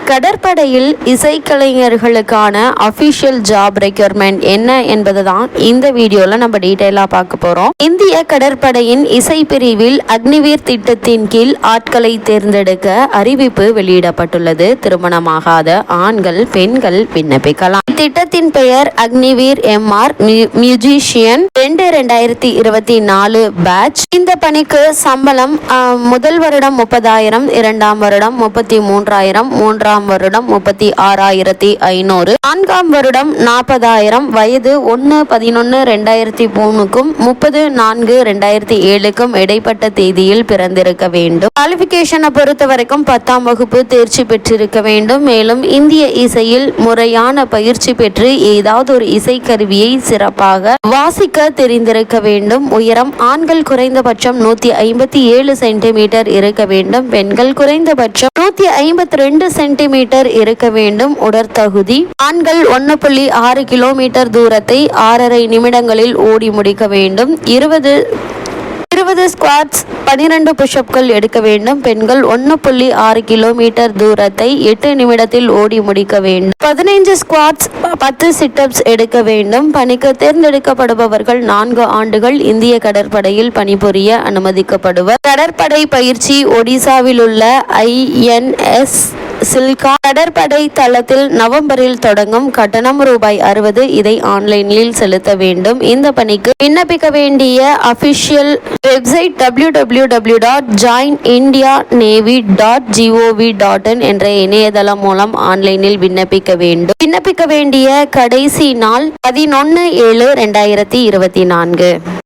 கடற்படையில் இசைக்கலைஞர்களுக்கான official job requirement என்ன என்பது தான் இந்த வீடியோல நம்ம டீட்டெயிலாக பார்க்க போறோம். இந்திய கடற்படையின் இசை பிரிவில் அக்னிவீர் திட்டத்தின் கீழ் ஆட்களை தேர்ந்தெடுக்க அறிவிப்பு வெளியிடப்பட்டுள்ளது. திருமணமாகாத ஆண்கள் பெண்கள் விண்ணப்பிக்கலாம். இத்திட்டத்தின் பெயர் அக்னிவீர் எம்ஆர் மியூசிஷியன் 2024 பேட்ச். இந்த பணிக்கு சம்பளம் முதல் வருடம் 30,000, இரண்டாம் வருடம் 33,000, மூன்றாம் வருடம் 36,500, நான்காம் வருடம் 40,000. வயது 1/11/2003க்கும் 30/4/2007க்கும் இடைப்பட்ட தேதியில் பிறந்திருக்க வேண்டும். குவாலிபிகேஷனை பொறுத்த வரைக்கும் 10ஆம் வகுப்பு தேர்ச்சி பெற்றிருக்க வேண்டும். மேலும் இந்திய இசையில் முறையான பயிற்சி பெற்று ஏதாவது ஒரு இசைக்கருவியை சிறப்பாக வாசிக்க தெரிந்திருக்க வேண்டும். உயரம் ஆண்கள் குறைந்தபட்சம் 157 சென்டிமீட்டர் இருக்க வேண்டும். பெண்கள் குறைந்தபட்சம் 152 சென்டிமீட்டர் இருக்க வேண்டும். உடற்தகுதி ஆண்கள் 1.6 கிலோமீட்டர் தூரத்தை 6.5 நிமிடங்களில் ஓடி முடிக்க வேண்டும். 20 ஸ்குவாட்ஸ் 12 புஷ்அப்கள் எடுக்க வேண்டும். பெண்கள் 1.6 கிலோமீட்டர் தூரத்தை 8 நிமிடத்தில் ஓடி முடிக்க வேண்டும். 15 ஸ்குவாட்ஸ் 10 சிட்டப்ஸ் எடுக்க வேண்டும். பணிக்கு தேர்ந்தெடுக்கப்படுபவர்கள் 4 ஆண்டுகள் இந்திய கடற்படையில் பணிபுரிய அனுமதிக்கப்படுவர். கடற்படை பயிற்சி ஒடிசாவில் உள்ள INS சில்கா கடற்படை தளத்தில் நவம்பரில் தொடங்கும். கட்டணம் ₹60. இதை ஆன்லைனில் செலுத்த வேண்டும். இந்த பணிக்கு விண்ணப்பிக்க வேண்டிய அபிஷியல் வெப்சைட் www.joinindianavy.gov.in என்ற இணையதளம் மூலம் ஆன்லைனில் விண்ணப்பிக்க வேண்டும். விண்ணப்பிக்க வேண்டிய கடைசி நாள் 11/7/2024.